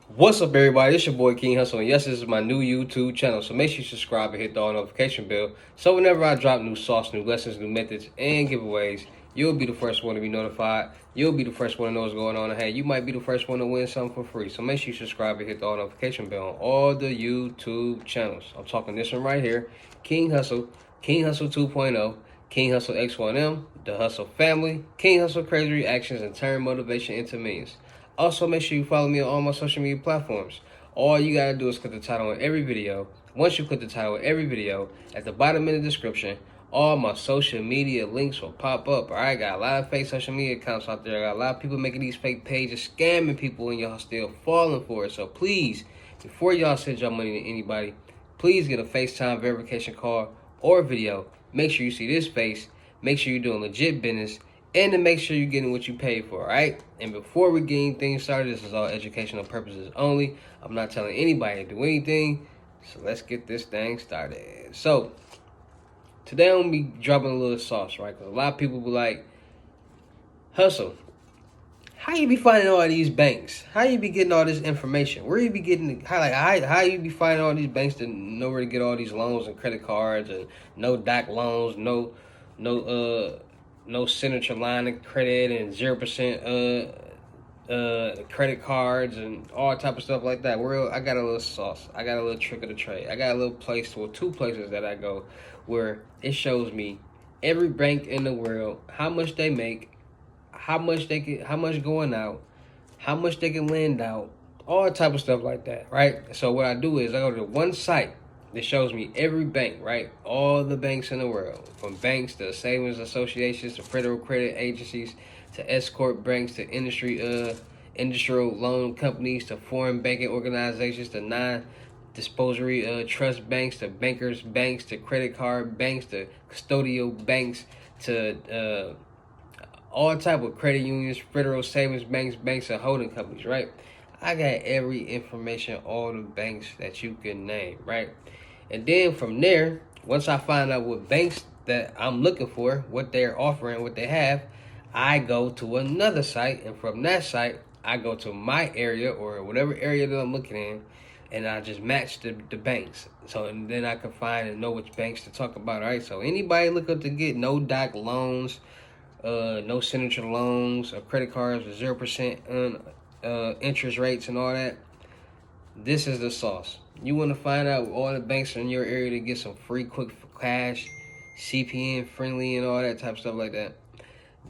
What's up, everybody? It's your boy King Hussle, and yes, this is my new YouTube channel. So make sure you subscribe and hit the all notification bell. So whenever I drop new sauce, new lessons, new methods, and giveaways, you'll be the first one to be notified. You'll be the first one to know what's going on. And hey, you might be the first one to win something for free. So make sure you subscribe and hit the all notification bell on all the YouTube channels. I'm talking this one right here, King Hussle, King Hussle 2.0, King Hussle X1M, the Hussle family, King Hussle crazy reactions, and turn motivation into millions. Also, make sure you follow me on all my social media platforms. All you gotta do is click the title on every video. Once you click the title on every video, at the bottom in the description, all my social media links will pop up. Alright, got a lot of fake social media accounts out there. I got a lot of people making these fake pages, scamming people, and y'all still falling for it. So please, before y'all send y'all money to anybody, please get a FaceTime verification call or video. Make sure you see this face. Make sure you're doing legit business. And to make sure you're getting what you paid for, all right? And before we get anything started, this is all educational purposes only. I'm not telling anybody to do anything. So let's get this thing started. So today I'm gonna be dropping a little sauce, right? Because a lot of people be like, Hussle, how you be finding all these banks? How you be getting all this information? Where you be getting how you be finding all these banks to know where to get all these loans and credit cards and no DOC loans, no signature line of credit and 0% credit cards and all type of stuff like that. I got a little sauce. I got a little trick of the trade. I got a little place, or two places that I go where it shows me every bank in the world, how much they make, how much going out, how much they can lend out, all type of stuff like that, right? So what I do is I go to one site that shows me every bank, right? All the banks in the world, from banks to savings associations to federal credit agencies to escort banks to industrial loan companies to foreign banking organizations to non-disposory trust banks to bankers banks to credit card banks to custodial banks to all type of credit unions, federal savings banks and holding companies, right? I got every information, all the banks that you can name, right? And then from there, once I find out what banks that I'm looking for, what they're offering, what they have, I go to another site, and from that site, I go to my area or whatever area that I'm looking in, and I just match the banks. So and then I can find and know which banks to talk about, right? So anybody looking to get no DOC loans, no signature loans or credit cards with 0% interest rates and all that, this is the sauce. You want to find out all the banks in your area to get some free quick cash, CPN friendly and all that type of stuff like that.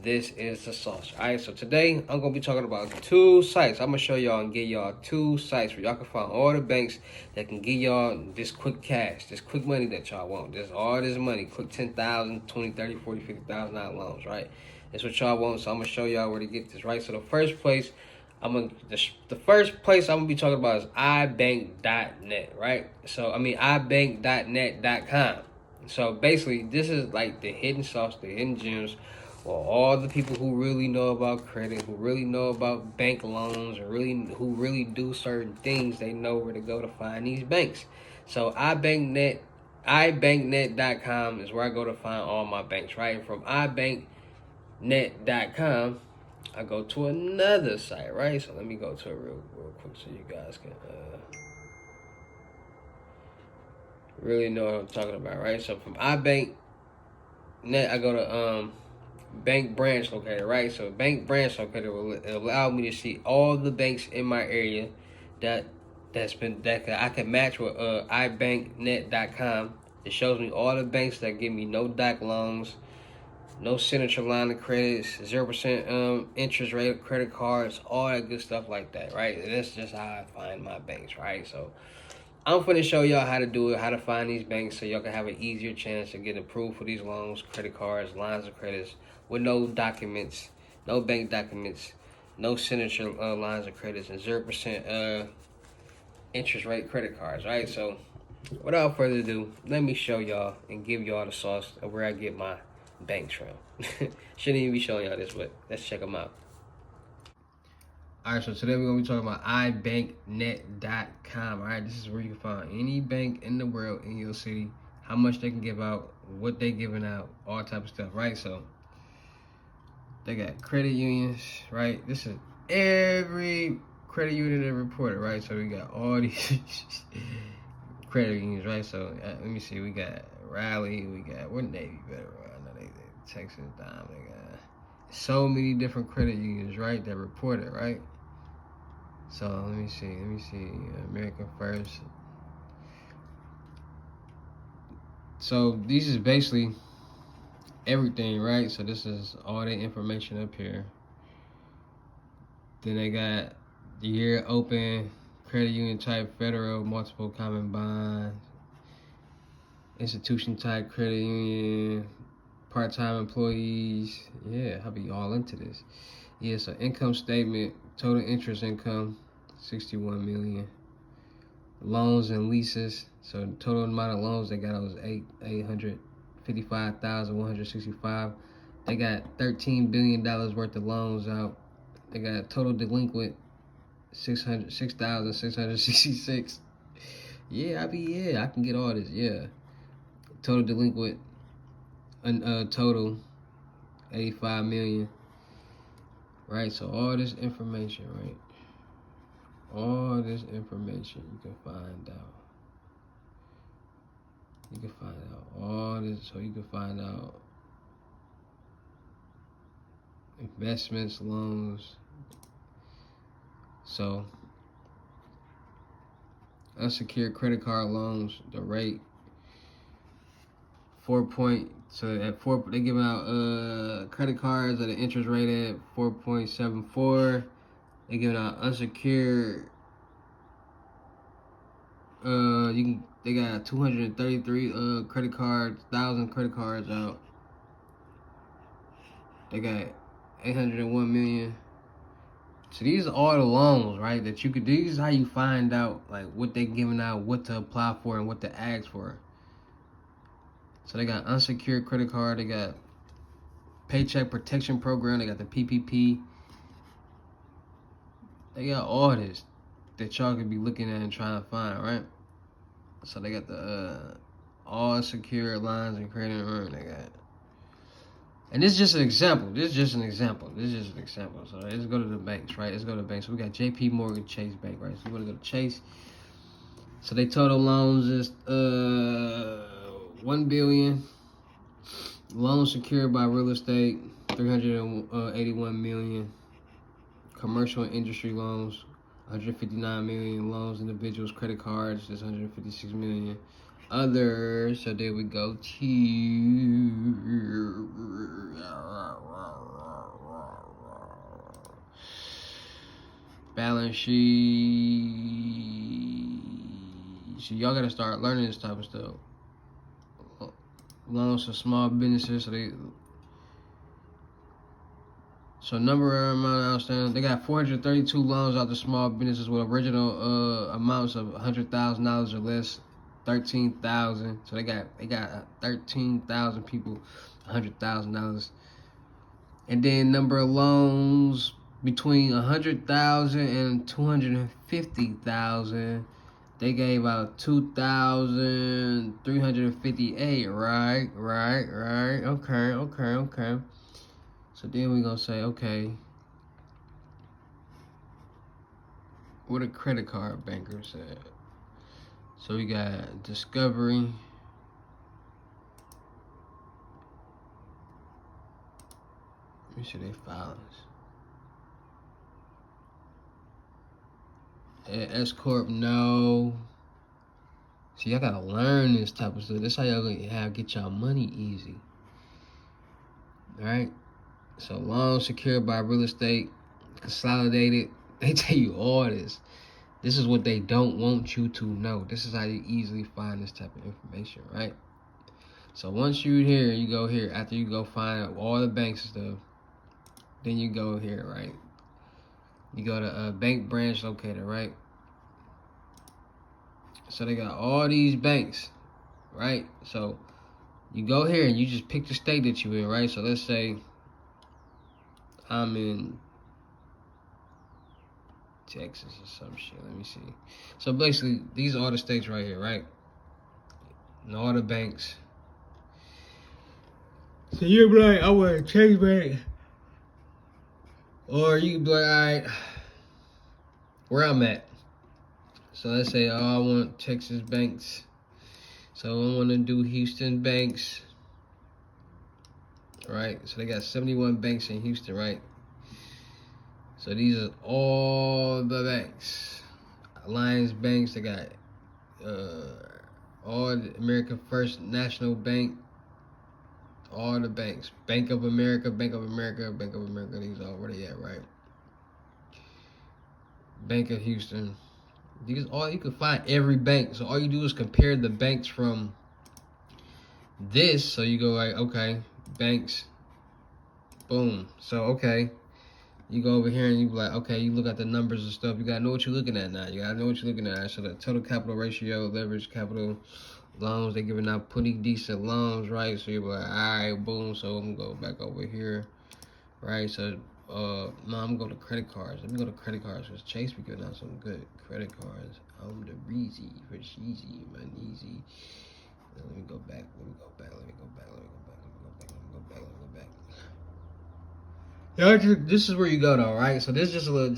This is the sauce. Alright, so today I'm going to be talking about 2Sites. I'm going to show y'all and get y'all 2Sites where y'all can find all the banks that can give y'all this quick cash, this quick money that y'all want. This all this money, quick 10,000, 20, 30, 40, 50,000 out loans, right? That's what y'all want, so I'm going to show y'all where to get this, right? So the first place I'm gonna be talking about is IBankNet, right? So IBankNet.com. So basically, this is like the hidden sauce, the hidden gems, for all the people who really know about credit, who really know about bank loans, or who really do certain things. They know where to go to find these banks. So IBankNet.com is where I go to find all my banks, right? And from IBankNet.com, I go to another site, right? So let me go to it real quick so you guys can really know what I'm talking about, right? So from iBankNet, I go to Bank Branch Locator, right? So Bank Branch Locator will allow me to see all the banks in my area that I can match with IBankNet.com. It shows me all the banks that give me no DOC loans, no signature line of credits, 0% interest rate credit cards, all that good stuff like that, right? And that's just how I find my banks, right? So I'm going to show y'all how to do it, how to find these banks so y'all can have an easier chance to get approved for these loans, credit cards, lines of credits with no documents, no bank documents, no signature lines of credits, and 0% interest rate credit cards, right? So without further ado, let me show y'all and give y'all the sauce of where I get my banks from. Shouldn't even be showing y'all this, but let's check them out. Alright, so today we're going to be talking about IBankNet.com. Alright, this is where you can find any bank in the world in your city, how much they can give out, what they giving out, all type of stuff, right? So they got credit unions, right? This is every credit union that reported, right? So we got all these credit unions, right? So let me see. We got Raleigh. We got what Navy better. I know they Texas Dime. They got so many different credit unions, right? That reported, right? So let me see. American First. So these is basically everything, right? So this is all the information up here. Then they got the year open, credit union type, federal, multiple common bonds, institution type, credit union, part-time employees. Yeah, I'll be all into this. Yeah, so income statement, total interest income, 61 million. Loans and leases. So the total amount of loans they got was 855,165. They got $13 billion worth of loans out. They got total delinquent 6,666. Yeah, I can get all this. Yeah, total delinquent, total 85 million. Right. So all this information, right? All this information you can find out. You can find out all this, so you can find out investments, loans. So unsecured credit card loans, the rate 4 point. So at 4, they giving out credit cards at an interest rate at 4.74. They giving out unsecured. They got 233 credit cards, 1,000 credit cards out. They got 801 million. So these are all the loans, right? That you could. These is how you find out like what they giving out, what to apply for, and what to ask for. So they got unsecured credit card. They got paycheck protection program. They got the PPP. They got all this that y'all could be looking at and trying to find, right? So they got the all secured lines and credit and they got. And this is just an example. So let's go to the banks, right? So we got JP Morgan Chase Bank, right? So we're gonna go to Chase. So they total loans is 1 billion. Loans secured by real estate, 381 million. Commercial and industry loans, 159 million. Loans, individuals, credit cards, there's 156 million. Others, so there we go to balance sheet. So y'all gotta start learning this type of stuff. Loans to small businesses, so number amount outstanding. They got 432 loans out to small businesses with original amounts of $100,000 or less. 13,000. So they got 13,000 people, $100,000. And then number of loans between 100,000 and 250,000. They gave out 2,358. Right. Okay. So then we're gonna say, okay, what a credit card banker said. So we got Discovery. Let me see their filings. S Corp, no. See, y'all gotta learn this type of stuff. This how y'all gonna get y'all money easy. All right. So loans secured by real estate, consolidated. They tell you all this. This is what they don't want you to know. This is how you easily find this type of information, right? So once you're here, you go here. After you go find all the banks and stuff, then you go here, right? You go to bank branch locator, right? So they got all these banks, right? So you go here and you just pick the state that you're in, right? So let's say I'm in Texas or some shit. Let me see. So basically, these are all the states right here, right? And all the banks. So you're like, I want to Chase Bank. Or you can be like, all right, where I'm at. So let's say, oh, I want Texas banks. So I want to do Houston banks. Right? So they got 71 banks in Houston, right? So these are all the banks. Alliance banks, they got all the American First National Bank, all the banks. Bank of America, Bank of America, Bank of America, these are where they at, right? Bank of Houston. These all you can find every bank. So all you do is compare the banks from this. So you go like, okay, banks, boom. So okay, you go over here and you be like, okay, you look at the numbers and stuff. You gotta know what you're looking at now. You gotta know what you're looking at. So the total capital ratio, leverage capital, loans, they giving out pretty decent loans, right? So you're like, all right, boom. So I'm gonna go back over here, right? So no, I'm gonna go to credit cards. Let me go to credit cards because Chase be giving out some good credit cards. I'm the breezy for cheesy, man, easy. Let me go back. Let me go back. Let me go back. Let me go back. Let me go back. Let me go back. Let me go back. Yeah, this is where you go though, right? So this is just a little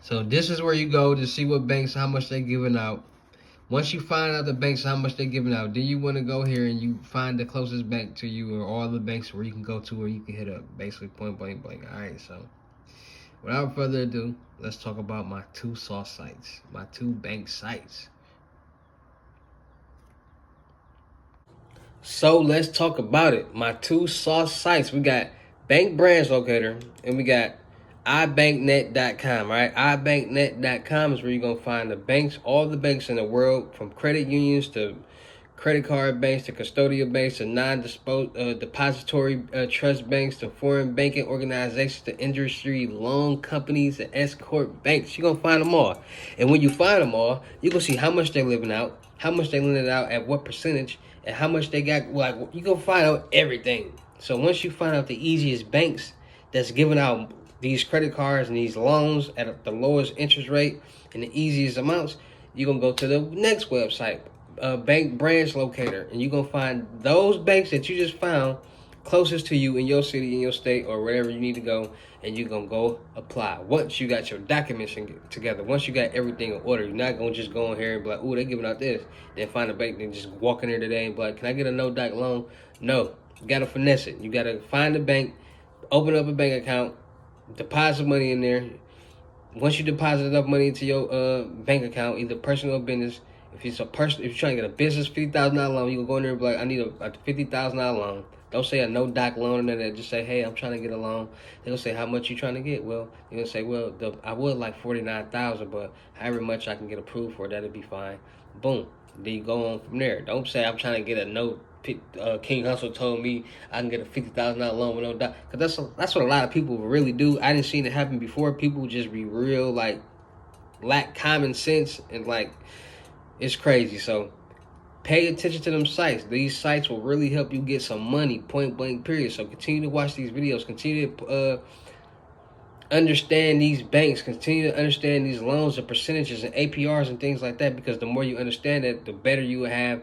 so this is where you go to see what banks, how much they're giving out. Once you find out the banks, how much they're giving out, then you want to go here and you find the closest bank to you or all the banks where you can go to where you can hit up, basically point blank blank. All right, so without further ado, let's talk about my two sites, my two bank sites. So let's talk about it. My two sites. We got Bank Branch Locator and we got IBankNet.com, right? IBankNet.com is where you're going to find the banks, all the banks in the world, from credit unions to credit card banks to custodial banks to non-depository trust banks to foreign banking organizations to industry loan companies and escort banks. You're going to find them all. And when you find them all, you're going to see how much they're living out, how much they lending out at what percentage, and how much they got. Like, you're going to find out everything. So once you find out the easiest banks that's giving out these credit cards and these loans at the lowest interest rate and the easiest amounts, you're going to go to the next website, Bank Branch Locator, and you're going to find those banks that you just found closest to you in your city, in your state, or wherever you need to go, and you're going to go apply. Once you got your documents together, once you got everything in order, you're not going to just go in here and be like, oh, they're giving out this. Then find a bank and just walk in there today and be like, can I get a no-doc loan? No. You got to finesse it. You got to find a bank, open up a bank account, deposit money in there. Once you deposit enough money into your bank account, either personal or business, if you're trying to get a business $50,000 loan, you can go in there and be like, I need a $50,000 loan. Don't say a no doc loan and then just say, hey, I'm trying to get a loan. They're gonna say, how much you trying to get? Well, you're gonna say, well, I would like $49,000, but however much I can get approved for, that'd be fine. Boom. Then you go on from there. Don't say I'm trying to get a no. King Hussle told me I can get a $50,000 loan with no doc. Cause that's what a lot of people really do. I didn't see it happen before. People just be real like lack common sense and like it's crazy. So pay attention to them sites. These sites will really help you get some money, point blank period. So continue to watch these videos. Continue to understand these banks. Continue to understand these loans and percentages and APRs and things like that, because the more you understand it, the better you will have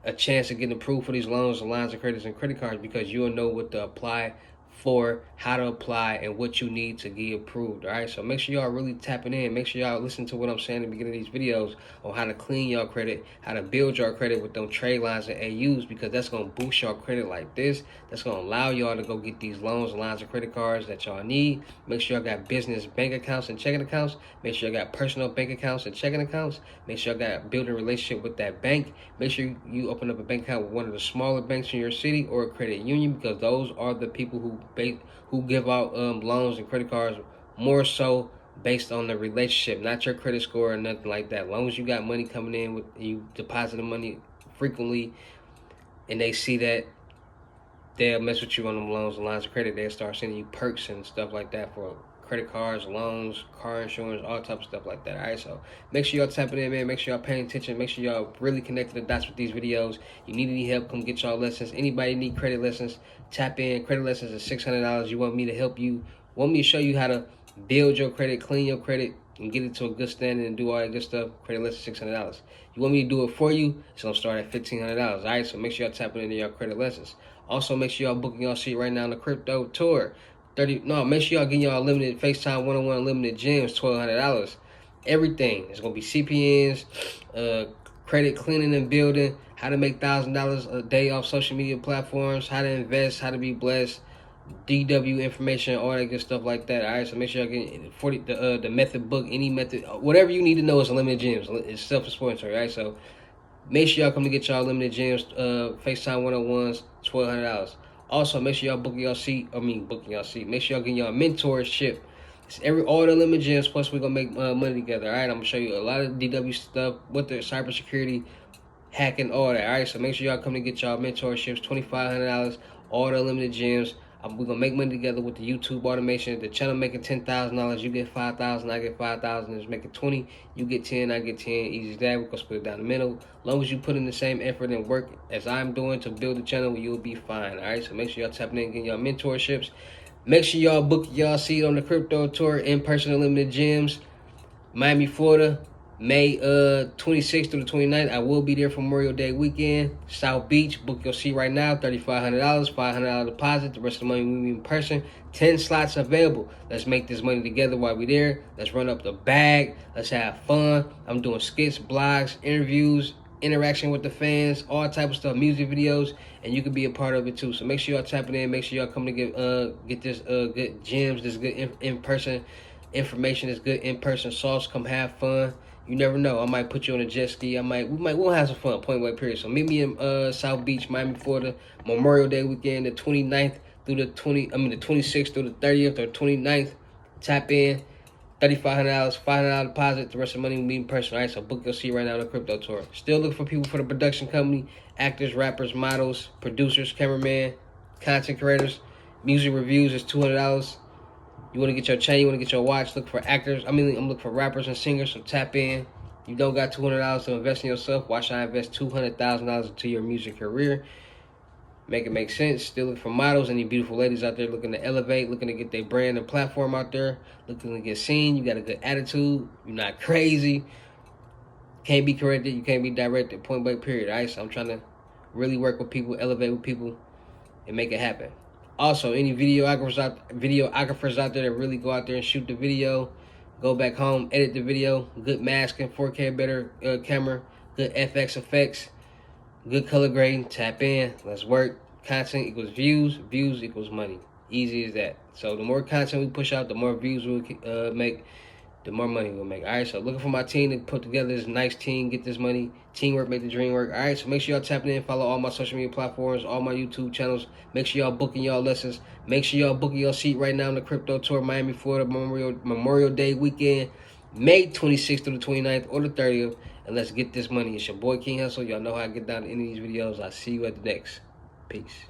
a chance of getting approved for these loans and lines of credits and credit cards, because you'll know what to apply for, how to apply, and what you need to get approved. All right, so make sure y'all really tapping in. Make sure y'all listen to what I'm saying at the beginning of these videos on how to clean your credit, how to build your credit with them trade lines and AUs, because that's going to boost your credit like this. That's going to allow y'all to go get these loans and lines of credit cards that y'all need. Make sure y'all got business bank accounts and checking accounts. Make sure y'all got personal bank accounts and checking accounts. Make sure y'all got building a relationship with that bank. Make sure you open up a bank account with one of the smaller banks in your city or a credit union, because those are the people who give out loans and credit cards more so based on the relationship, not your credit score or nothing like that. As long as you got money coming in, with you depositing money frequently, and they see that, they'll mess with you on them loans and lines of credit. They'll start sending you perks and stuff like that for credit cards, loans, car insurance, all types of stuff like that. All right, so make sure y'all tapping in, man. Make sure y'all paying attention. Make sure y'all really connecting the dots with these videos. You need any help, come get y'all lessons. Anybody need credit lessons, tap in. Credit lessons is $600. You want me to help you, want me to show you how to build your credit, clean your credit, and get it to a good standing and do all that good stuff. Credit lessons $600. You want me to do it for you, it's gonna start at $1,500. All right, so make sure y'all tapping into your credit lessons. Also, make sure y'all booking y'all seat right now on the crypto tour. Make sure y'all get y'all limited FaceTime one-on-one limited gems, $1,200. Everything. It's gonna be CPNs, credit cleaning and building, how to make $1,000 a day off social media platforms, how to invest, how to be blessed, DW information, all that good stuff like that. All right, so make sure y'all get the method book, any method, whatever you need to know is unlimited gems. It's self-explanatory, right? So make sure y'all come to get y'all limited gems, FaceTime 101s, $1,200. Also, make sure y'all booking y'all seat. Make sure y'all getting y'all mentorship. It's all the limited gems. Plus, we're gonna make money together. All right, I'm gonna show you a lot of DW stuff with the cybersecurity, hacking, all that. All right, so make sure y'all come to get y'all mentorships, $2,500, all the limited gems. We're gonna make money together with the YouTube automation. The channel making $10,000, you get 5,000, I get 5,000. It's making 20, you get 10, I get 10. Easy as that. We're gonna split it down the middle. As long as you put in the same effort and work as I'm doing to build the channel, you'll be fine. All right, so make sure y'all tapping in, getting y'all mentorships. Make sure y'all book y'all seat on the crypto tour, in person unlimited gems, Miami, Florida. May 26th through the 29th, I will be there for Memorial Day weekend. South Beach, book your seat right now, $3,500, $500 deposit. The rest of the money will be in person. 10 slots available. Let's make this money together while we're there. Let's run up the bag. Let's have fun. I'm doing skits, blogs, interviews, interaction with the fans, all type of stuff, music videos, and you can be a part of it too. So make sure y'all tapping in. Make sure y'all come to get this good gems, this good in-person information, this good in-person sauce. Come have fun. You never know. I might put you on a jet ski. We'll have some fun. Point blank period. So meet me in South Beach, Miami, Florida, Memorial Day weekend, the 29th through the 26th through the 30th or 29th. Tap in, $3,500, $500 deposit. The rest of the money will be in person. All right, so book your seat right now on the crypto tour. Still looking for people for the production company, actors, rappers, models, producers, cameraman, content creators. Music reviews is $200. You want to get your chain, you want to get your watch, look for actors. I'm looking for rappers and singers, so tap in. You don't got $200 to invest in yourself. Why should I invest $200,000 into your music career? Make it make sense. Still looking for models, any beautiful ladies out there looking to elevate, looking to get their brand and platform out there, looking to get seen. You got a good attitude. You're not crazy. Can't be corrected. You can't be directed. Point blank period. All right, so I'm trying to really work with people, elevate with people, and make it happen. Also, any videographers out there that really go out there and shoot the video, go back home, edit the video, good masking, 4K better camera, good FX effects, good color grading, tap in, let's work. Content equals views, views equals money. Easy as that. So the more content we push out, the more views we'll make, the more money we'll make. All right, so looking for my team to put together this nice team, get this money. Teamwork make the dream work. All right, so make sure y'all tapping in, follow all my social media platforms, all my YouTube channels. Make sure y'all booking y'all lessons. Make sure y'all booking your seat right now on the crypto tour, Miami, Florida, Memorial Day weekend, May 26th through the 29th or the 30th. And let's get this money. It's your boy King Hussle. Y'all know how I get down to any of these videos. I'll see you at the next. Peace.